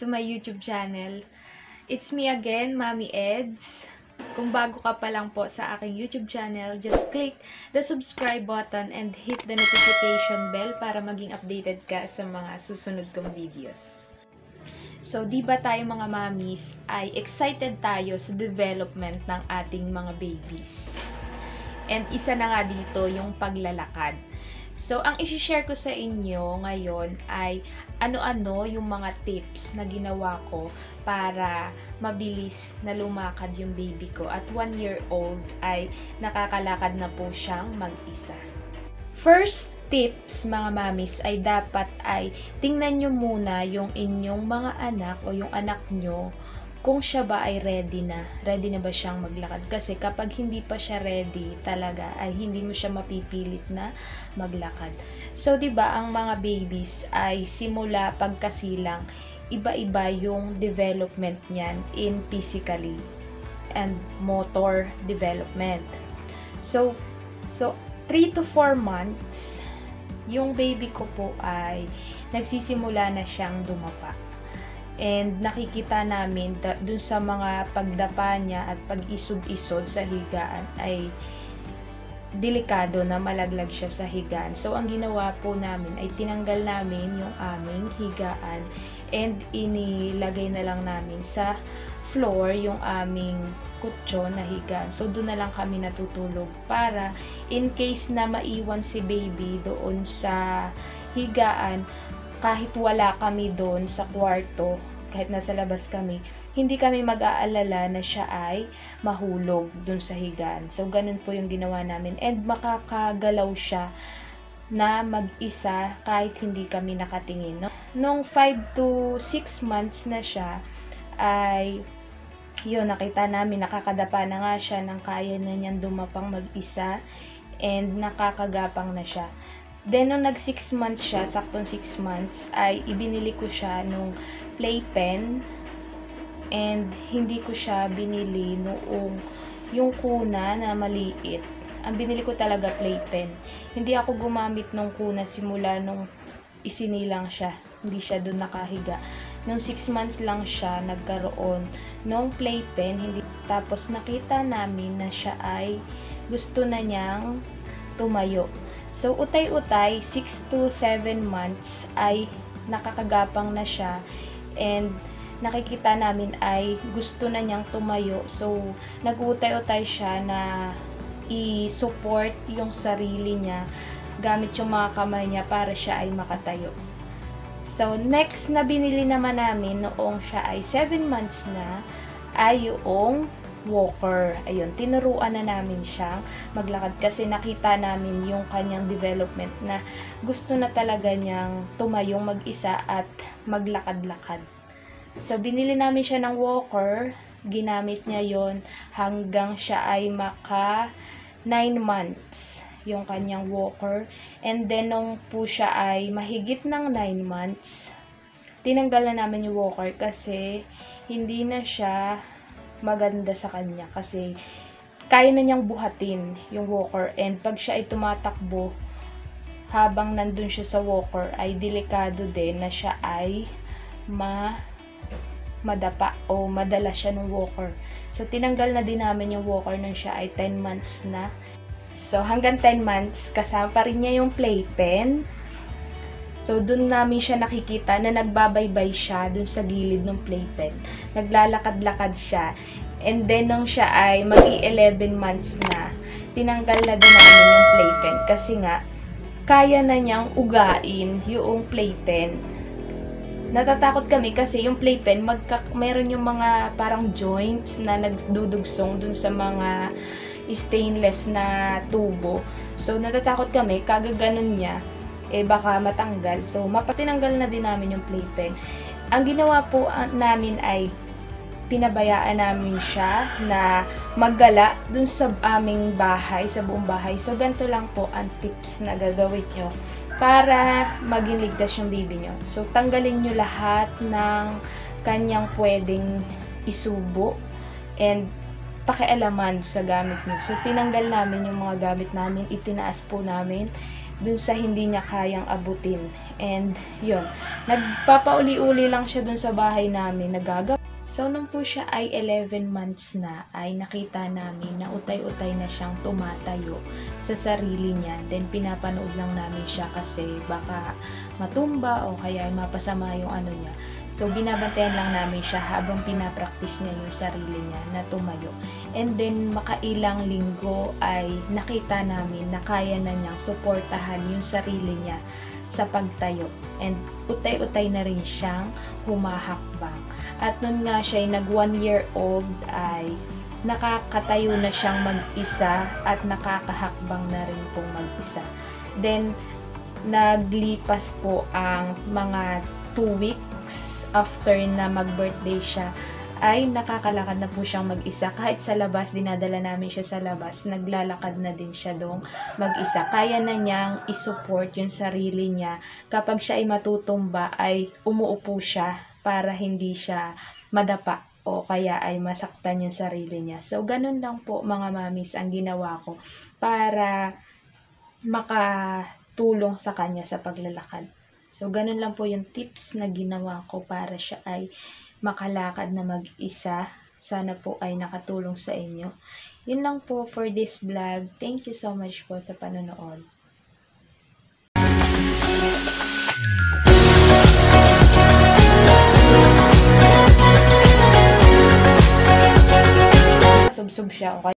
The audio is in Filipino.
to my YouTube channel. It's me again, Mami Eds. Kung bago ka pa lang po sa aking YouTube channel, just click the subscribe button and hit the notification bell para maging updated ka sa mga susunod kong videos. So, di ba tayo mga mamis ay excited tayo sa development ng ating mga babies? And isa na nga dito yung paglalakad. So, ang isi-share ko sa inyo ngayon ay ano-ano yung mga tips na ginawa ko para mabilis na lumakad yung baby ko. At 1-year-old ay nakakalakad na po siyang mag-isa. First tips mga mamis ay dapat ay tingnan nyo muna yung inyong mga anak o yung anak nyo kung siya ba ay ready na ba siyang maglakad. Kasi kapag hindi pa siya ready talaga, ay hindi mo siya mapipilit na maglakad. So, 'di ba ang mga babies ay simula pagkasilang, iba-iba yung development niyan in physically and motor development. So 3 to 4 months, yung baby ko po ay nagsisimula na siyang dumapa. And nakikita namin dun sa mga pagdapa niya at pag-isod-isod sa higaan ay delikado na malaglag siya sa higaan. So, ang ginawa po namin ay tinanggal namin yung aming higaan and inilagay na lang namin sa floor yung aming kutsyon na higaan. So, doon na lang kami natutulog para in case na maiwan si baby doon sa higaan, kahit wala kami doon sa kwarto, kahit nasa labas kami, hindi kami mag-aalala na siya ay mahulog doon sa higaan. So, ganun po yung ginawa namin. And makakagalaw siya na mag-isa kahit hindi kami nakatingin. No? Nung 5 to 6 months na siya, ay yun, nakita namin, nakakadapa na nga siya nang kaya na niyang dumapang mag-isa and nakakagapang na siya. Then, nung nag 6 months siya, saktong 6 months, ay ibinili ko siya nung playpen. And, hindi ko siya binili noong yung kuna na maliit. Ang binili ko talaga playpen. Hindi ako gumamit nung kuna simula nung isinilang siya. Hindi siya doon nakahiga. Nung 6 months lang siya nagkaroon nung playpen. Tapos, nakita namin na siya ay gusto na niyang tumayo. So, utay-utay, 6 to 7 months ay nakakagapang na siya and nakikita namin ay gusto na niyang tumayo. So, nag-utay-utay siya na i-support yung sarili niya gamit yung mga kamay niya para siya ay makatayo. So, next na binili naman namin noong siya ay 7 months na ay yung walker. Ayun, tinuruan na namin siyang maglakad kasi nakita namin yung kanyang development na gusto na talaga niyang tumayong mag-isa at maglakad-lakad. So, binili namin siya ng walker. Ginamit niya yon hanggang siya ay maka 9 months yung kanyang walker. And then, nung po siya ay mahigit ng 9 months, tinanggal na namin yung walker kasi hindi na siya maganda sa kanya kasi kaya na niyang buhatin yung walker and pag siya ay tumatakbo habang nandun siya sa walker ay delikado din na siya ay madapa o madala siya ng walker. So, tinanggal na din namin yung walker nung siya ay 10 months na. So, hanggang 10 months kasama pa rin niya yung playpen. So, dun namin siya nakikita na nagbabaybay siya dun sa gilid ng playpen. Naglalakad-lakad siya. And then, nung siya ay mag-11 months na, tinanggal na din namin yung playpen. Kasi nga, kaya na niyang ugain yung playpen. Natatakot kami kasi yung playpen, meron yung mga parang joints na nagdudugsong dun sa mga stainless na tubo. So, natatakot kami, kagaganon niya, baka matanggal. So, mapatinanggal na din namin yung playpen. Ang ginawa po namin ay pinabayaan namin siya na maggala dun sa aming bahay, sa buong bahay. So, ganito lang po ang tips na gagawin nyo para maging ligtas yung baby nyo. So, tanggalin nyo lahat ng kanyang pwedeng isubo and pakialaman sa gamit niyo. So, tinanggal namin yung mga gamit namin, itinaas po namin dun sa hindi niya kayang abutin. And, yun. Nagpapauli-uli lang siya dun sa bahay namin, nagagawa. So, nung po siya ay 11 months na, ay nakita namin na utay-utay na siyang tumatayo sa sarili niya. Then, pinapanood lang namin siya kasi baka matumba o kaya ay mapasama yung ano niya. So, binabantayan lang namin siya habang pinapractice niya yung sarili niya na tumayo. And then, makailang linggo ay nakita namin na kaya na niyang suportahan yung sarili niya sa pagtayo. And utay-utay na rin siyang humahakbang. At nun nga siya ay nag 1 year old ay nakakatayo na siyang mag-isa at nakakahakbang na rin pong mag-isa. Then, naglipas po ang mga 2 weeks after na mag-birthday siya, ay nakakalakad na po siyang mag-isa. Kahit sa labas, dinadala namin siya sa labas, naglalakad na din siya dong mag-isa. Kaya na niyang isupport yung sarili niya. Kapag siya ay matutumba, ay umuupo siya para hindi siya madapa o kaya ay masaktan yung sarili niya. So, ganun lang po mga mamis ang ginawa ko para makatulong sa kanya sa paglalakad. So, ganun lang po yung tips na ginawa ko para siya ay makalakad na mag-isa. Sana po ay nakatulong sa inyo. Yun lang po for this vlog. Thank you so much po sa panonood. Sub-sub siya. Okay?